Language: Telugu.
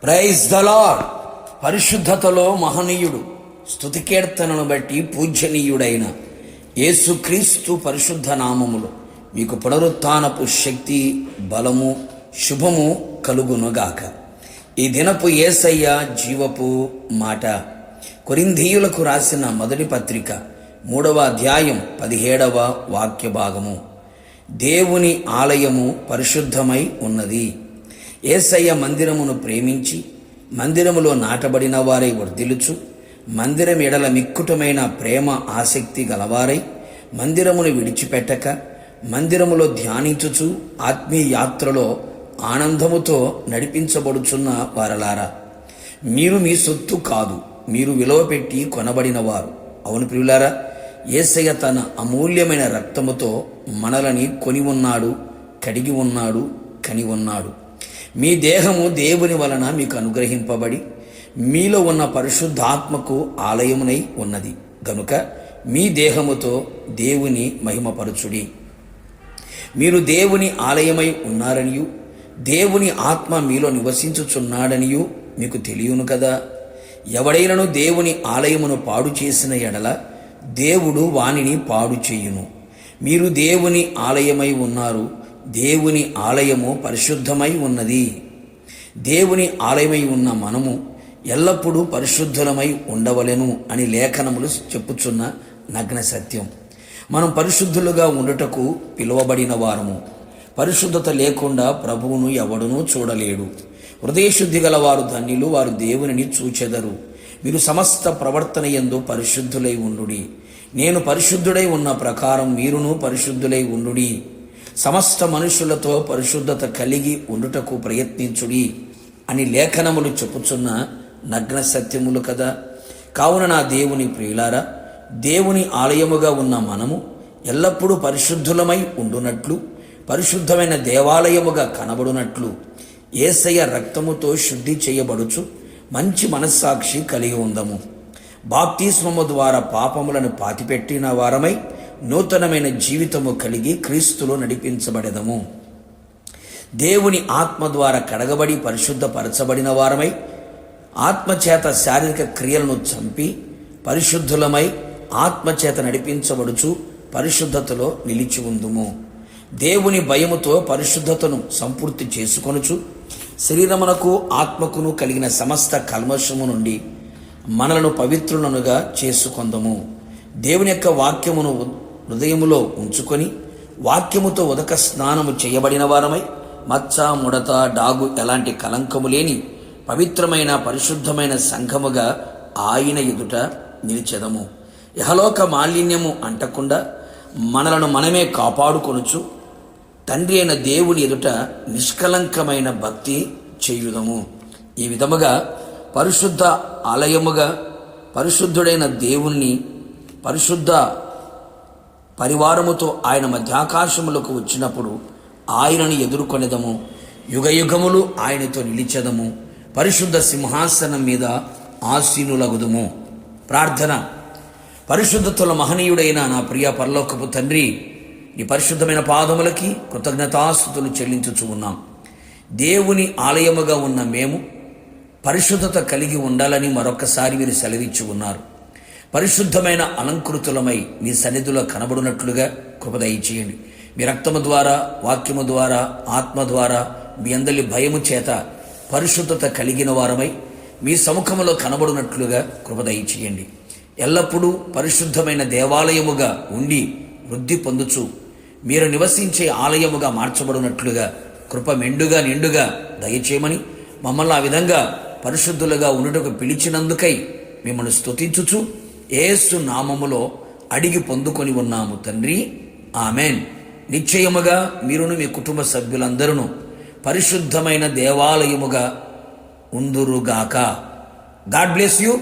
Praise the lord. పరిశుద్ధతలో మహనీయుడు, స్తుతి కీర్తనను బట్టి పూజ్యనీయుడైన యేసుక్రీస్తు పరిశుద్ధ నామములో మీకు పునరుత్థానపు శక్తి, బలము, శుభము కలుగునుగాక. ఈ దినపు యేసయ్య జీవపు మాట. కొరింథీయులకు రాసిన మొదటి పత్రిక 3వ అధ్యాయం 17వ వాక్య భాగము. దేవుని ఆలయము పరిశుద్ధమై ఉన్నది. యేసయ్య మందిరమును ప్రేమించి మందిరములో నాటబడిన వారై వర్ధిల్లుచు, మందిరం ఎడల మిక్కుటమైన ప్రేమ ఆసక్తి గలవారై మందిరమును విడిచిపెట్టక మందిరములో ధ్యానించుచు ఆత్మీయ యాత్రలో ఆనందముతో నడిపించబడుచున్న వారలారా, మీరు మీ సొత్తు కాదు, మీరు విలువ పెట్టి కొనబడిన వారు. అవును ప్రియులారా, యేసయ్య తన అమూల్యమైన రక్తముతో మనలని కొని ఉన్నాడు, కడిగి ఉన్నాడు, కని ఉన్నాడు. మీ దేహము దేవుని వలన మీకు అనుగ్రహింపబడి మీలో ఉన్న పరిశుద్ధాత్మకు ఆలయమునై ఉన్నది గనుక మీ దేహముతో దేవుని మహిమపరచుడి. మీరు దేవుని ఆలయమై ఉన్నారనియు దేవుని ఆత్మ మీలో నివసించుచున్నాడనియు మీకు తెలియను కదా. ఎవడైనను దేవుని ఆలయమును పాడు చేసిన ఎడల దేవుడు వానిని పాడు చేయును. మీరు దేవుని ఆలయమై ఉన్నారు, దేవుని ఆలయము పరిశుద్ధమై ఉన్నది. దేవుని ఆలయమై ఉన్న మనము ఎల్లప్పుడూ పరిశుద్ధులమై ఉండవలెను అని లేఖనములు చెప్పుచున్న నగ్న సత్యం. మనం పరిశుద్ధులుగా ఉండుటకు పిలువబడిన వారము. పరిశుద్ధత లేకుండా ప్రభువును ఎవడునూ చూడలేడు. హృదయశుద్ధి గల వారు ధన్యులు, వారు దేవునిని చూచెదరు. మీరు సమస్త ప్రవర్తన యందు పరిశుద్ధులై ఉండుడి. నేను పరిశుద్ధుడై ఉన్న ప్రకారం మీరును పరిశుద్ధులై ఉండుడి. సమస్త మనుషులతో పరిశుద్ధత కలిగి ఉండుటకు ప్రయత్నించుడి అని లేఖనములు చెప్పుచున్న నగ్న సత్యములు కదా. కావున నా దేవుని ప్రియులారా, దేవుని ఆలయముగా ఉన్న మనము ఎల్లప్పుడూ పరిశుద్ధులమై ఉండునట్లు, పరిశుద్ధమైన దేవాలయముగా కనబడునట్లు యేసయ్య రక్తముతో శుద్ధి చేయబడుచు మంచి మనస్సాక్షి కలిగి ఉందము. బాప్తిస్మము ద్వారా పాపములను పాతిపెట్టిన వారమై నూతనమైన జీవితము కలిగి క్రీస్తులో నడిపించబడెదము. దేవుని ఆత్మ ద్వారా కడగబడి పరిశుద్ధపరచబడిన వారమై ఆత్మచేత శారీరక క్రియలను చంపి పరిశుద్ధులమై ఆత్మచేత నడిపించబడుచు పరిశుద్ధతలో నిలిచి ఉందుము. దేవుని భయముతో పరిశుద్ధతను సంపూర్తి చేసుకొనుచు శరీరమునకు ఆత్మకును కలిగిన సమస్త కల్మషము నుండి మనలను పవిత్రులనుగా చేసుకొందము. దేవుని యొక్క వాక్యమును హృదయములో ఉంచుకొని వాక్యముతో ఉదక స్నానము చేయబడిన వారమై మచ్చ, ముడత, డాగు ఎలాంటి కలంకము లేని పవిత్రమైన పరిశుద్ధమైన సంఘముగా ఆయన ఎదుట నిలిచెదము. ఇహలోక మాలిన్యము అంటకుండా మనలను మనమే కాపాడుకొనుచు తండ్రి అయిన దేవుని ఎదుట నిష్కలంకమైన భక్తి చేయుదము. ఈ విధముగా పరిశుద్ధ ఆలయముగా పరిశుద్ధుడైన దేవుణ్ణి పరిశుద్ధ పరివారముతో ఆయన మధ్యాకాశములకు వచ్చినప్పుడు ఆయనను ఎదుర్కొనేదము. యుగయుగములు ఆయనతో నిలిచెదము. పరిశుద్ధ సింహాసనం మీద ఆసీనులగుదుము. ప్రార్థన. పరిశుద్ధతల మహనీయుడైన నా ప్రియ పరలోకపు తండ్రి, నీ పరిశుద్ధమైన పాదములకి కృతజ్ఞతాస్తుతులు చెల్లించుచు ఉన్నాం. దేవుని ఆలయముగా ఉన్న మేము పరిశుద్ధత కలిగి ఉండాలని మరొకసారి మీరు సెలవిచ్చి ఉన్నారు. పరిశుద్ధమైన అలంకృతులమై మీ సన్నిధిలో కనబడినట్లుగా కృప దయచేయండి. మీ రక్తము ద్వారా, వాక్యము ద్వారా, ఆత్మ ద్వారా మీ అందరి భయము చేత పరిశుద్ధత కలిగిన వారమై మీ సముఖములో కనబడినట్లుగా కృప దయచేయండి. ఎల్లప్పుడూ పరిశుద్ధమైన దేవాలయముగా ఉండి వృద్ధి పొందుచు మీరు నివసించే ఆలయముగా మార్చబడినట్లుగా కృప మెండుగా నిండుగా దయచేయమని మమ్మల్ని ఆ విధంగా పరిశుద్ధులుగా ఉండుటకు పిలిచినందుకై మిమ్మల్ని స్తుతించుచు యేసు నామములో అడిగి పొందుకొని ఉన్నాము తండ్రి, ఆమెన్. నిశ్చయముగా మీరును మీ కుటుంబ సభ్యులందరూ పరిశుద్ధమైన దేవాలయముగా ఉందురుగాక. God bless you.